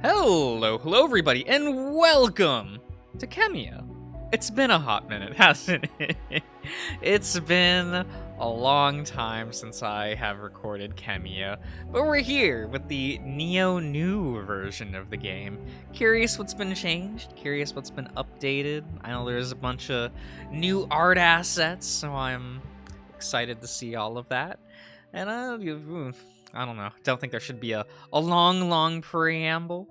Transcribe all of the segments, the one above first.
Hello everybody, and welcome to Khemia. It's been a hot minute, hasn't it? It's been a long time since I have recorded Khemia, but we're here with the new version of the game. Curious what's been changed, curious what's been updated. I know there's a bunch of new art assets, so I'm excited to see all of that. And I don't know, don't think there should be a long preamble.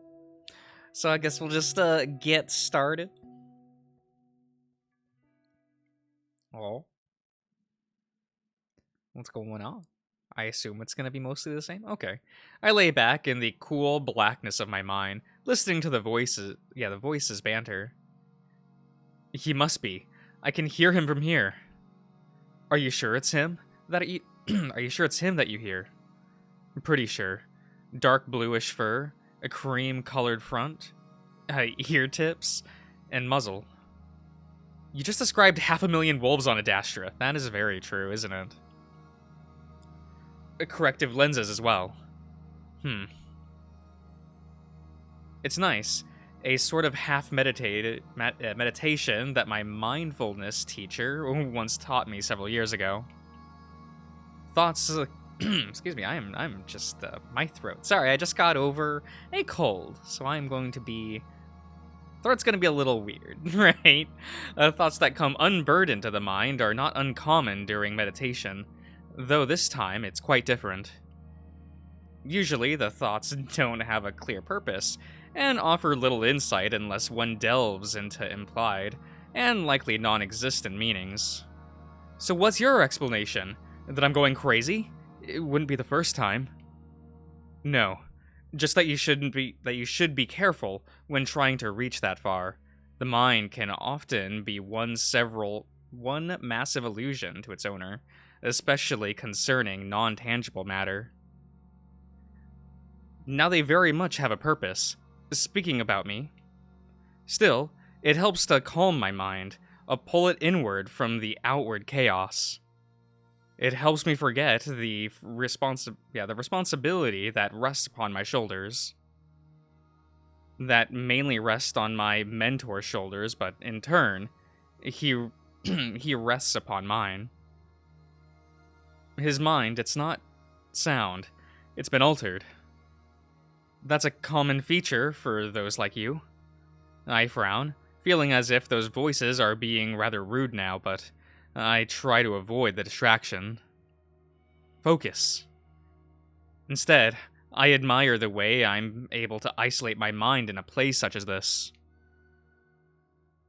So I guess we'll just get started. Oh. What's going on? I assume it's going to be mostly the same? Okay. I lay back in the cool blackness of my mind, listening to the voices banter. He must be. I can hear him from here. Are you sure it's him? Are you sure it's him that you hear? I'm pretty sure. Dark bluish fur, a cream-colored front, ear tips, and muzzle. You just described 500,000 wolves on Adastra. That is very true, isn't it? Corrective lenses as well. It's nice. A sort of half-meditation that my mindfulness teacher once taught me several years ago. Thoughts... excuse me, I'm just... my throat. Sorry, I just got over a cold, so I'm going to be... Throat's gonna be a little weird, right? Thoughts that come unburdened to the mind are not uncommon during meditation, though this time it's quite different. Usually, the thoughts don't have a clear purpose, and offer little insight unless one delves into implied, and likely non-existent meanings. So what's your explanation? That I'm going crazy? It wouldn't be the first time. No. Just that you should be careful when trying to reach that far. The mind can often be one massive illusion to its owner, especially concerning non-tangible matter. Now they very much have a purpose, speaking about me. Still, it helps to calm my mind, pull it inward from the outward chaos. It helps me forget the responsibility that rests upon my shoulders. That mainly rests on my mentor's shoulders, but in turn, he rests upon mine. His mind, it's not sound. It's been altered. That's a common feature for those like you. I frown, feeling as if those voices are being rather rude now, but I try to avoid the distraction. Focus. Instead, I admire the way I'm able to isolate my mind in a place such as this.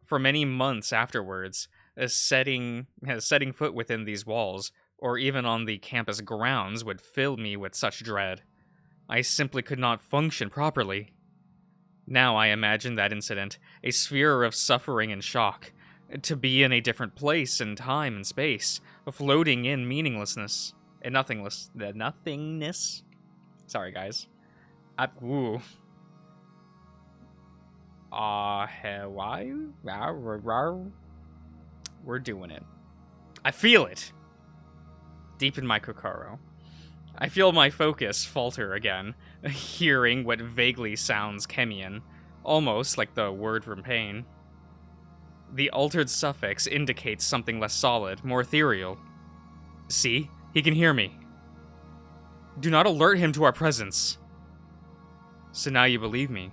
For many months afterwards, setting foot within these walls, or even on the campus grounds, would fill me with such dread. I simply could not function properly. Now I imagine that incident, a sphere of suffering and shock, to be in a different place in time and space, floating in meaninglessness and nothingness. Sorry, guys. We're doing it. I feel it. Deep in my kokoro. I feel my focus falter again, hearing what vaguely sounds Khemian, almost like the word from pain. The altered suffix indicates something less solid, more ethereal. See? He can hear me. Do not alert him to our presence. So now you believe me.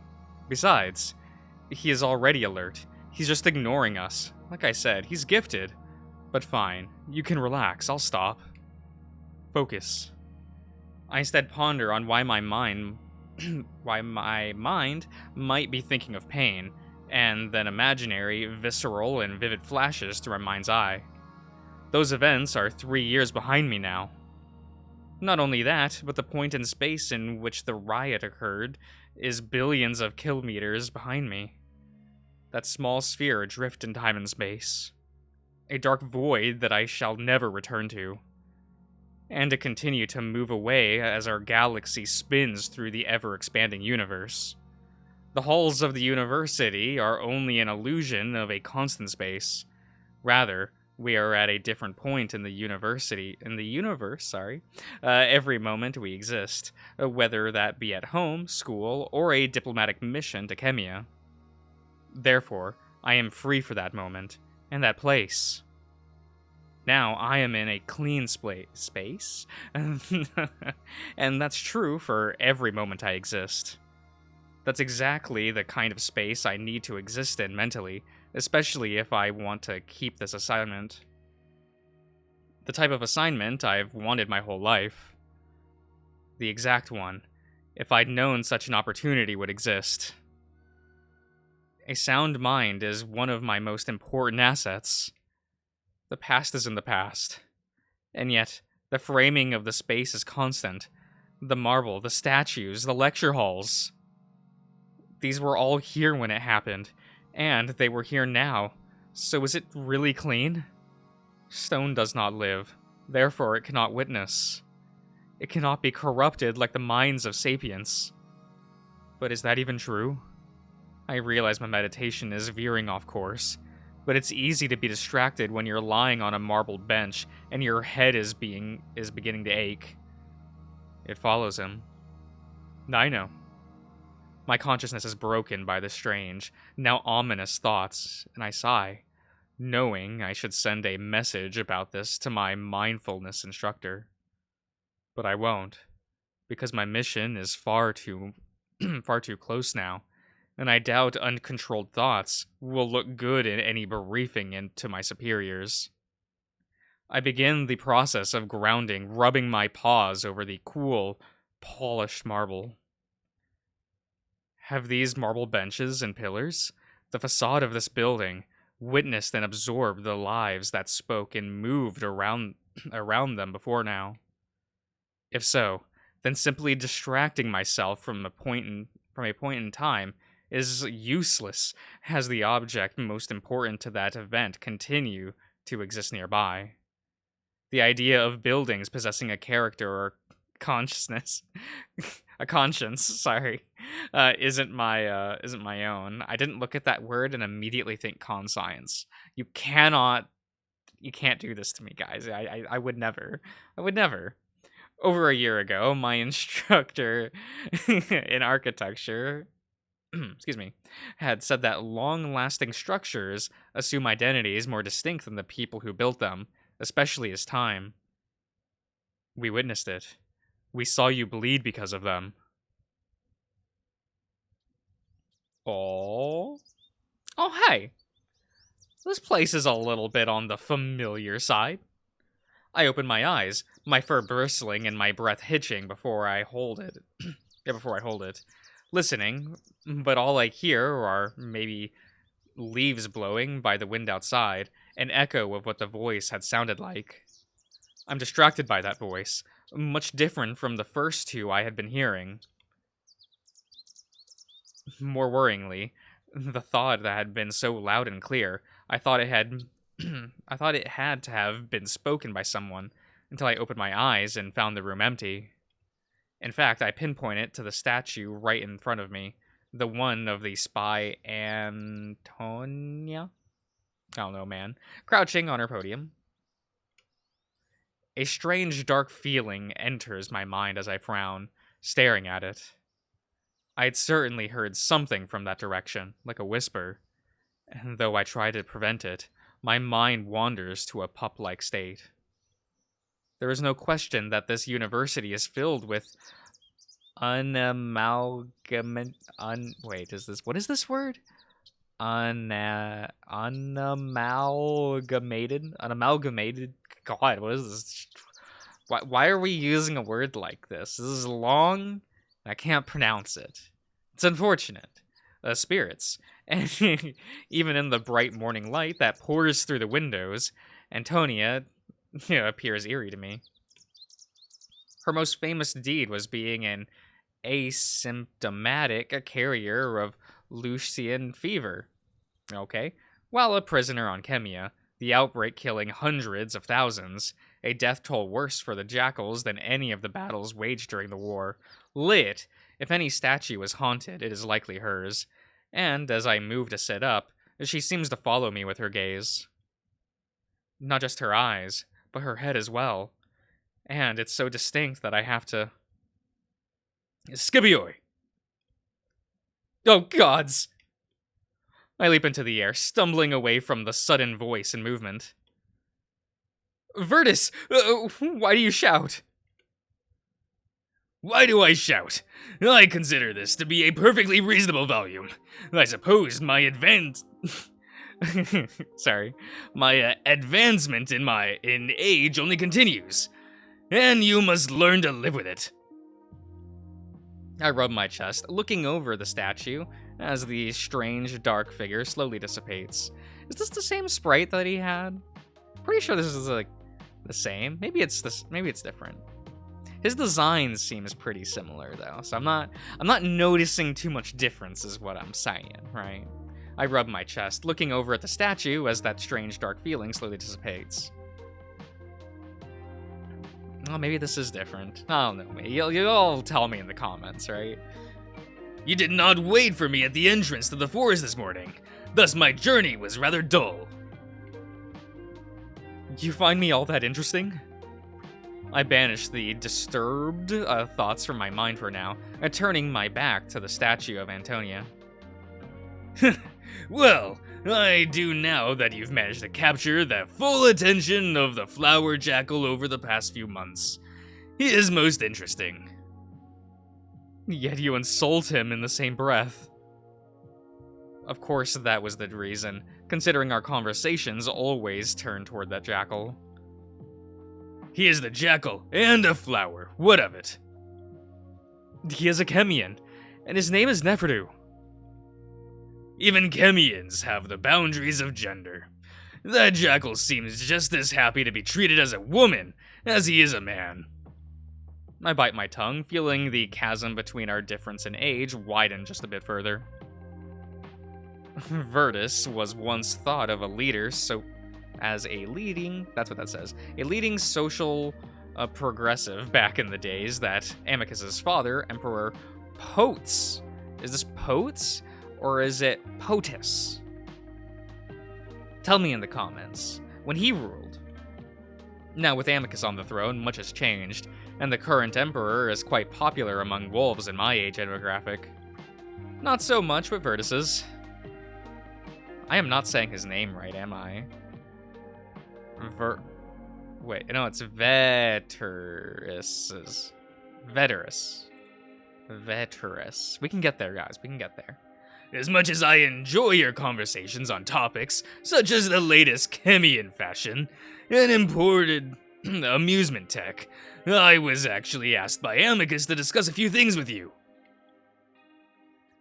Besides, he is already alert. He's just ignoring us. Like I said, he's gifted. But fine, you can relax, I'll stop. Focus. I instead ponder on why my mind might be thinking of pain, and then imaginary, visceral, and vivid flashes through my mind's eye. Those events are 3 years behind me now. Not only that, but the point in space in which the riot occurred is billions of kilometers behind me. That small sphere adrift in time and space. A dark void that I shall never return to. And to continue to move away as our galaxy spins through the ever-expanding universe. The halls of the university are only an illusion of a constant space. Rather, We are at a different point in the universe, every moment we exist, whether that be at home, school, or a diplomatic mission to Khemia. Therefore, I am free for that moment, and that place. Now I am in a clean space, and that's true for every moment I exist. That's exactly the kind of space I need to exist in mentally, especially if I want to keep this assignment. The type of assignment I've wanted my whole life. The exact one, if I'd known such an opportunity would exist. A sound mind is one of my most important assets. The past is in the past. And yet, the framing of the space is constant. The marble, the statues, the lecture halls. These were all here when it happened, and they were here now. So is it really clean? Stone does not live, therefore it cannot witness. It cannot be corrupted like the minds of sapients. But is that even true? I realize my meditation is veering off course, but it's easy to be distracted when you're lying on a marble bench and your head is beginning to ache. It follows him. I know. My consciousness is broken by the strange, now ominous thoughts, and I sigh, knowing I should send a message about this to my mindfulness instructor. But I won't, because my mission is far too close now, and I doubt uncontrolled thoughts will look good in any briefing to my superiors. I begin the process of grounding, rubbing my paws over the cool, polished marble. Have these marble benches and pillars, the facade of this building, witnessed and absorbed the lives that spoke and moved around them before now? If so, then simply distracting myself from a point in time is useless, as the object most important to that event continue to exist nearby. The idea of buildings possessing a character or consciousness, a conscience, isn't my own. I didn't look at that word and immediately think conscience. You can't do this to me, guys. I would never. I would never. Over a year ago, my instructor in architecture, excuse me, had said that long-lasting structures assume identities more distinct than the people who built them, especially as time. We witnessed it. We saw you bleed because of them. Oh, hey. This place is a little bit on the familiar side. I open my eyes, my fur bristling and my breath hitching before I hold it. Listening, but all I hear are maybe leaves blowing by the wind outside, an echo of what the voice had sounded like. I'm distracted by that voice, much different from the first two I had been hearing. More worryingly, the thought that had been so loud and clear, I thought it had to have been spoken by someone until I opened my eyes and found the room empty. In fact, I pinpointed to the statue right in front of me, the one of the spy Antonia? I don't know, man. Crouching on her podium. A strange, dark feeling enters my mind as I frown, staring at it. I had certainly heard something from that direction, like a whisper, and though I try to prevent it, my mind wanders to a pup-like state. There is no question that this university is filled with what is this word? Unamalgamated. God, what is this? Why are we using a word like this? This is long. I can't pronounce it. It's unfortunate. Spirits. And even in the bright morning light that pours through the windows, Antonia appears eerie to me. Her most famous deed was being an asymptomatic carrier of Lucian fever. Okay. While a prisoner on Khemia, the outbreak killing hundreds of thousands, a death toll worse for the jackals than any of the battles waged during the war. Lit! If any statue is haunted, it is likely hers. And as I move to sit up, she seems to follow me with her gaze. Not just her eyes, but her head as well. And it's so distinct that I have to... Skibioi! Oh, gods! I leap into the air, stumbling away from the sudden voice and movement. Veteris! Why do you shout? Why do I shout? I consider this to be a perfectly reasonable volume. I suppose my advancement in age only continues, and you must learn to live with it. I rub my chest, looking over the statue as the strange dark figure slowly dissipates. Is this the same sprite that he had? Pretty sure this is like the same. Maybe it's different. His design seems pretty similar though, so I'm not noticing too much difference is what I'm saying, right? I rub my chest, looking over at the statue as that strange dark feeling slowly dissipates. Oh, maybe this is different. I don't know. You'll all tell me in the comments, right? You did not wait for me at the entrance to the forest this morning. Thus my journey was rather dull. You find me all that interesting? I banish the disturbed thoughts from my mind for now, turning my back to the statue of Antonia. Well, I do now that you've managed to capture the full attention of the flower jackal over the past few months. He is most interesting. Yet you insult him in the same breath. Of course that was the reason, considering our conversations always turn toward that jackal. He is the jackal and a flower, what of it? He is a Khemian, and his name is Neferdu. Even Khemians have the boundaries of gender. That jackal seems just as happy to be treated as a woman as he is a man. I bite my tongue, feeling the chasm between our difference in age widen just a bit further. Veteris was once thought of a leader, that's what that says, a leading social progressive back in the days that Amicus's father, Emperor Potes. Is this Potes? Or is it POTUS? Tell me in the comments, when he ruled. Now with Amicus on the throne, much has changed, and the current emperor is quite popular among wolves in my age demographic. Not so much with Veteris's. I am not saying his name right, am I? Wait, no, it's Veteris. Veteris. We can get there, guys, we can get there. As much as I enjoy your conversations on topics such as the latest Khemian fashion and imported amusement tech, I was actually asked by Amicus to discuss a few things with you.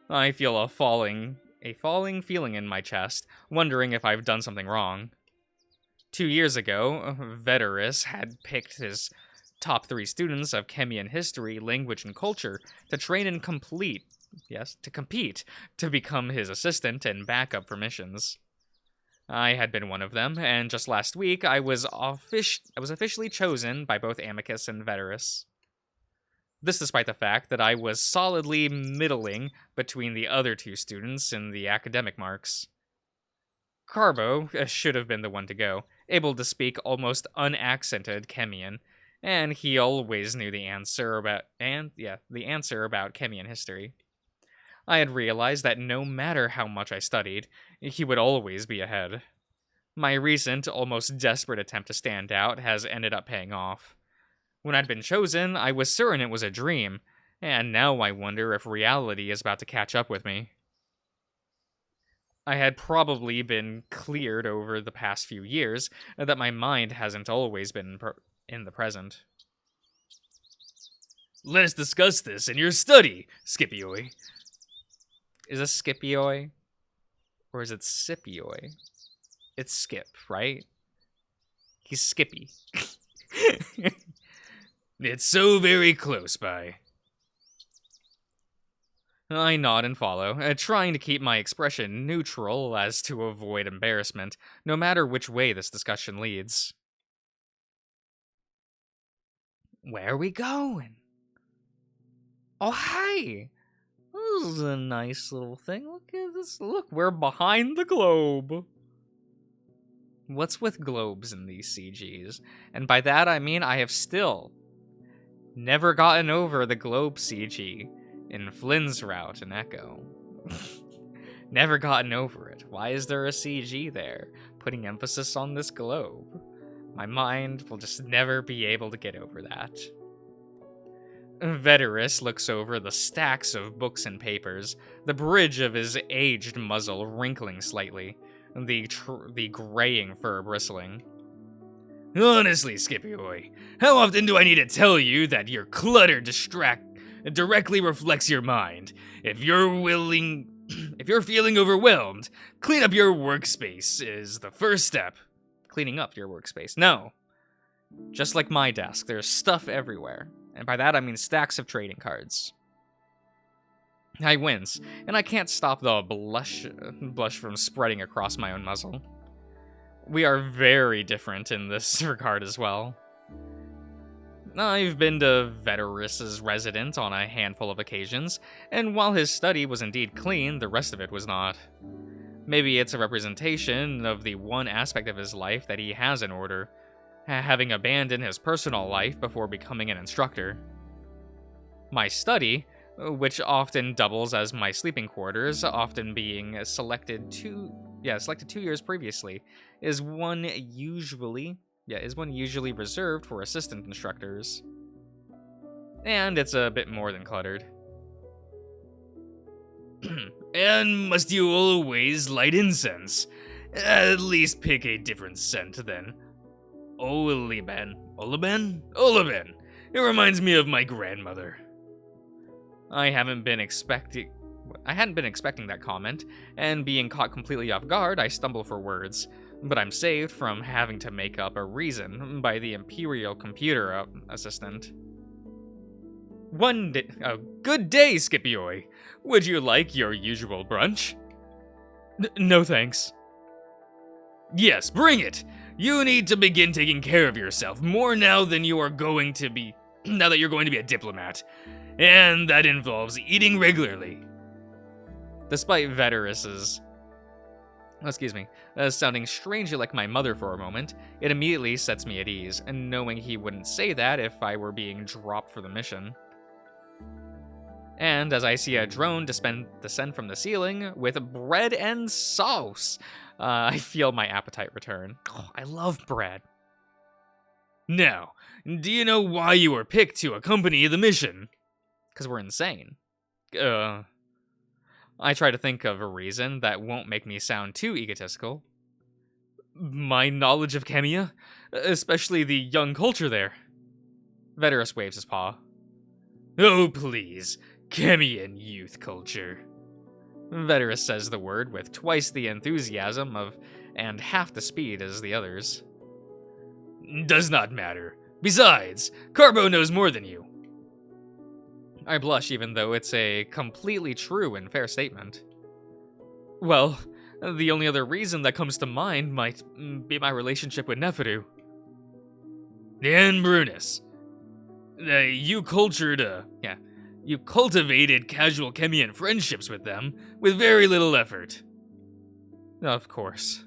I feel a falling feeling in my chest, wondering if I've done something wrong. 2 years ago, Veteris had picked his top 3 students of Khemian history, language, and culture to train and compete to become his assistant and backup for missions. I had been one of them, and just last week I was officially chosen by both Amicus and Veteris. This despite the fact that I was solidly middling between the other 2 students in the academic marks. Carbo should have been the one to go, able to speak almost unaccented Khemian, and he always knew the answer about Khemian history. I had realized that no matter how much I studied, he would always be ahead. My recent, almost desperate attempt to stand out has ended up paying off. When I'd been chosen, I was certain it was a dream, and now I wonder if reality is about to catch up with me. I had probably been cleared over the past few years, that my mind hasn't always been in the present. Let us discuss this in your study, Skipioi. Is this Skipioi? Or is it Sipioi? It's Skip, right? He's Skippy. It's so very close by. I nod and follow, trying to keep my expression neutral as to avoid embarrassment, no matter which way this discussion leads. Where are we going? Oh, hi! This is a nice little thing. Look at this. Look, we're behind the globe. What's with globes in these CGs? And by that I mean I have still never gotten over the globe CG in Flynn's route in Echo. Never gotten over it. Why is there a CG there, putting emphasis on this globe? My mind will just never be able to get over that. Veteris looks over the stacks of books and papers, the bridge of his aged muzzle wrinkling slightly, the graying fur bristling. Honestly, Scipio, how often do I need to tell you that your clutter directly reflects your mind? If you're feeling overwhelmed, clean up your workspace is the first step. Cleaning up your workspace. No. Just like my desk, there's stuff everywhere. And by that I mean stacks of trading cards. I wince, and I can't stop the blush from spreading across my own muzzle. We are very different in this regard as well. I've been to Veteris' residence on a handful of occasions, and while his study was indeed clean, the rest of it was not. Maybe it's a representation of the one aspect of his life that he has in order, having abandoned his personal life before becoming an instructor. My study, which often doubles as my sleeping quarters, often being selected 2 years previously, is one usually reserved for assistant instructors. And it's a bit more than cluttered. And must you always light incense? At least pick a different scent then. Oliban. It reminds me of my grandmother. I hadn't been expecting that comment, and being caught completely off guard, I stumble for words. But I'm saved from having to make up a reason by the Imperial computer assistant. Good day, Scipio. Would you like your usual brunch? No thanks. Yes, bring it! You need to begin taking care of yourself more now that you're going to be a diplomat. And that involves eating regularly. Despite Veteris's sounding strangely like my mother for a moment, it immediately sets me at ease, and knowing he wouldn't say that if I were being dropped for the mission. And as I see a drone descend from the ceiling with bread and sauce, I feel my appetite return. Oh, I love bread. Now, do you know why you were picked to accompany the mission? Because we're insane. I try to think of a reason that won't make me sound too egotistical. My knowledge of Khemia, especially the young culture there. Veteris waves his paw. Oh, please. Khemian youth culture. Veteris says the word with twice the enthusiasm and half the speed as the others. Does not matter. Besides, Carbo knows more than you. I blush even though it's a completely true and fair statement. Well, the only other reason that comes to mind might be my relationship with Neferu. And Brunus. You cultivated casual Khemian friendships with them with very little effort. Of course.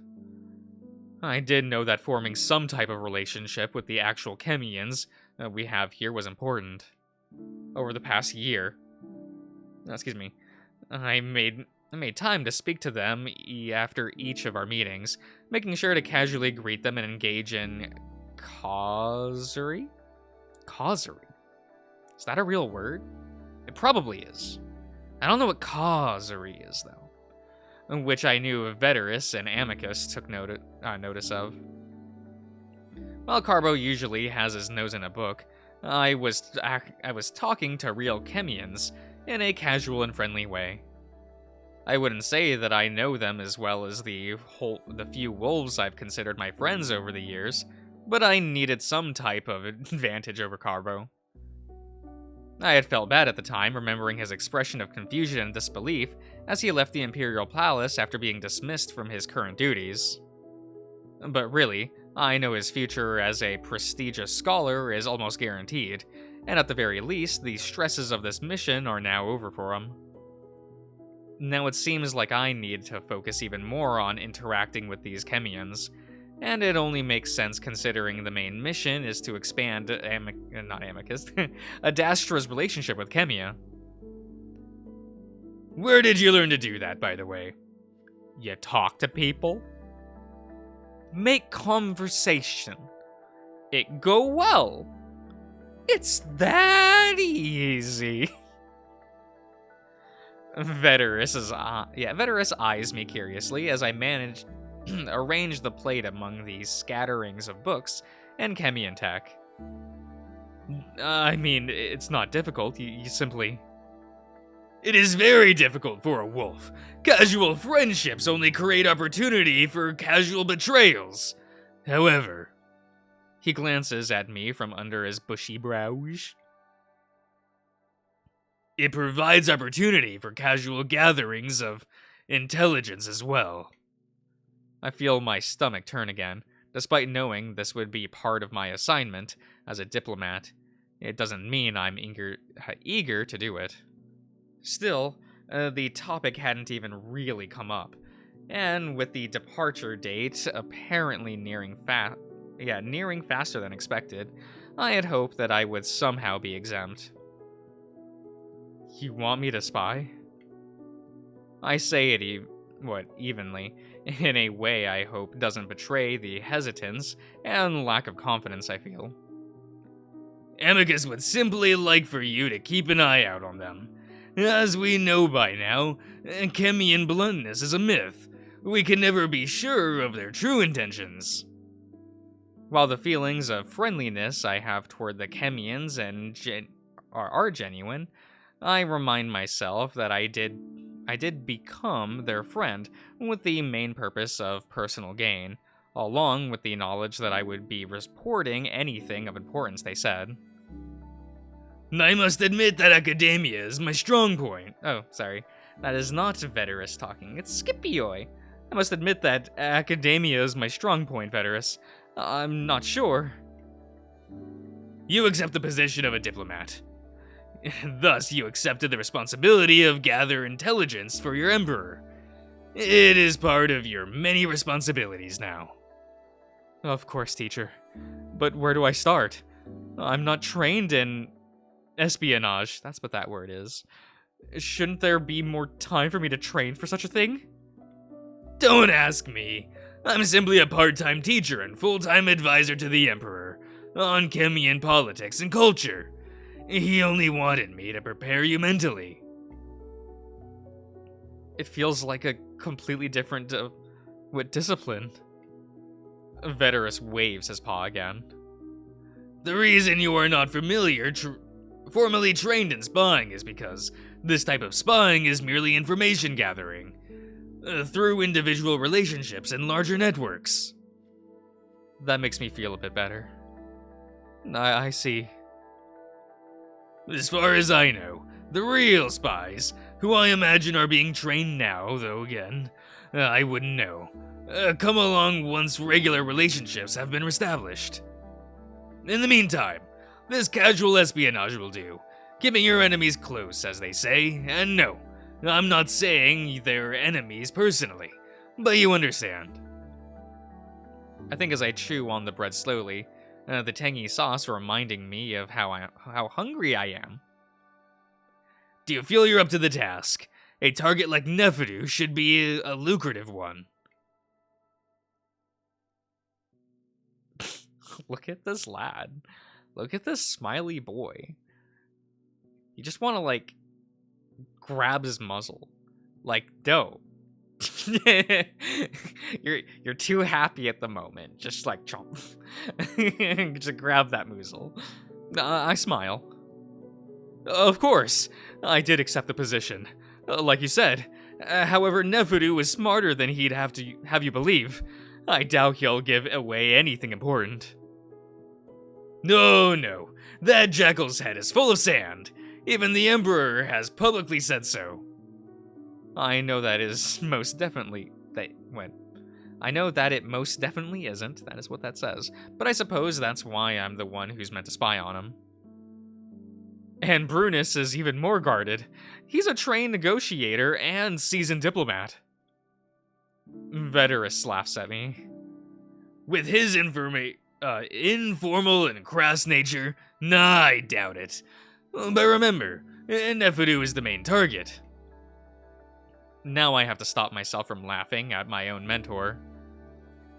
I did know that forming some type of relationship with the actual Khemians we have here was important. Over the past year, I made time to speak to them after each of our meetings, making sure to casually greet them and engage in causerie? Causerie? Is that a real word? It probably is. I don't know what causerie is, though. Which I knew Veteris and Amicus took notice of. While Carbo usually has his nose in a book, I was talking to real Khemians in a casual and friendly way. I wouldn't say that I know them as well as the few wolves I've considered my friends over the years, but I needed some type of advantage over Carbo. I had felt bad at the time, remembering his expression of confusion and disbelief as he left the Imperial Palace after being dismissed from his current duties. But really, I know his future as a prestigious scholar is almost guaranteed, and at the very least, the stresses of this mission are now over for him. Now it seems like I need to focus even more on interacting with these Khemians, and it only makes sense considering the main mission is to expand Adastra's relationship with Khemia. Where did you learn to do that, by the way? You talk to people? Make conversation. It go well. It's that easy. Veteris eyes me curiously as I arrange the plate among these scatterings of books and Khemian tech. I mean, it's not difficult, you simply... It is very difficult for a wolf. Casual friendships only create opportunity for casual betrayals. However... He glances at me from under his bushy brows. It provides opportunity for casual gatherings of intelligence as well. I feel my stomach turn again, despite knowing this would be part of my assignment as a diplomat. It doesn't mean I'm eager to do it. Still, the topic hadn't even really come up, and with the departure date apparently nearing faster than expected, I had hoped that I would somehow be exempt. You want me to spy? I say it evenly, in a way I hope doesn't betray the hesitance and lack of confidence I feel. Amicus would simply like for you to keep an eye out on them. As we know by now, Khemian bluntness is a myth. We can never be sure of their true intentions. While the feelings of friendliness I have toward the Khemians are genuine, I remind myself that I did become their friend with the main purpose of personal gain, along with the knowledge that I would be reporting anything of importance they said. I must admit that academia is my strong point. Oh, sorry. That is not Veteris talking, it's Scipioi. I must admit that academia is my strong point, Veteris. I'm not sure. You accept the position of a diplomat. Thus, you accepted the responsibility of gather intelligence for your emperor. It is part of your many responsibilities now. Of course, teacher. But where do I start? I'm not trained in espionage. That's what that word is. Shouldn't there be more time for me to train for such a thing? Don't ask me. I'm simply a part-time teacher and full-time advisor to the Emperor on Khemian politics and culture. He only wanted me to prepare you mentally. It feels like a completely different discipline. Veteris waves his paw again. The reason you are not formally trained in spying is because this type of spying is merely information gathering. Through individual relationships and larger networks. That makes me feel a bit better. I see. As far as I know, the real spies, who I imagine are being trained now, though again, I wouldn't know, come along once regular relationships have been established. In the meantime, this casual espionage will do, keeping your enemies close, as they say, and no. I'm not saying they're enemies personally, but you understand. I think as I chew on the bread slowly, the tangy sauce reminding me of how hungry I am. Do you feel you're up to the task? A target like Neferu should be a lucrative one. Look at this lad. Look at this smiley boy. You just want to, grab his muzzle. Dope. You're too happy at the moment. Just chomp. Just grab that muzzle. I smile. Of course, I did accept the position. Like you said. However, Neferu was smarter than he'd have you believe. I doubt he'll give away anything important. No. That jackal's head is full of sand. Even the Emperor has publicly said so. I know that it most definitely isn't. That is what that says. But I suppose that's why I'm the one who's meant to spy on him. And Brunus is even more guarded. He's a trained negotiator and seasoned diplomat. Veteris laughs at me. With his informal and crass nature, nah, I doubt it. But remember, Neferu is the main target. Now I have to stop myself from laughing at my own mentor.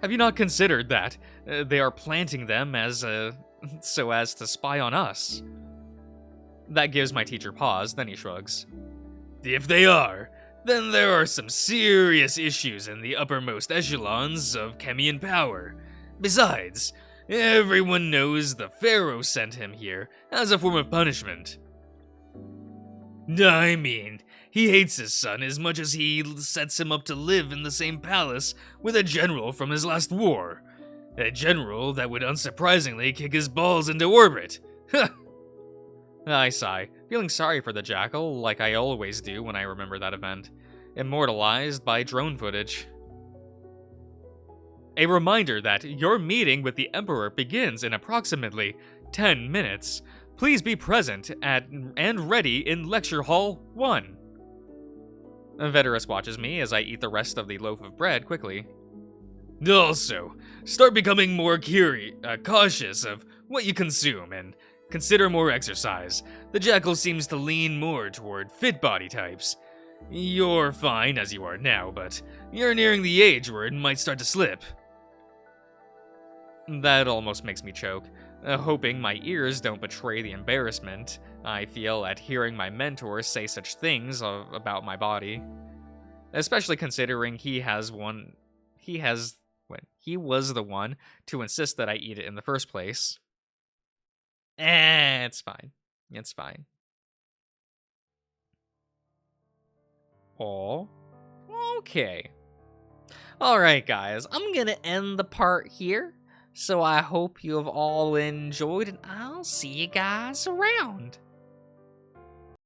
Have you not considered that they are planting them so as to spy on us? That gives my teacher pause, then he shrugs. If they are, then there are some serious issues in the uppermost echelons of Khemian power. Besides, everyone knows the Pharaoh sent him here as a form of punishment. I mean, he hates his son as much as he sets him up to live in the same palace with a general from his last war. A general that would unsurprisingly kick his balls into orbit. I sigh, feeling sorry for the jackal like I always do when I remember that event, immortalized by drone footage. A reminder that your meeting with the Emperor begins in approximately 10 minutes. Please be present and ready in Lecture Hall 1. Veteris watches me as I eat the rest of the loaf of bread quickly. Also, start becoming more cautious of what you consume and consider more exercise. The jackal seems to lean more toward fit body types. You're fine as you are now, but you're nearing the age where it might start to slip. That almost makes me choke, hoping my ears don't betray the embarrassment I feel at hearing my mentor say such things about my body. Especially considering he was the one to insist that I eat it in the first place. It's fine. It's fine. Oh, okay. Alright guys, I'm gonna end the part here. So I hope you have all enjoyed, and I'll see you guys around.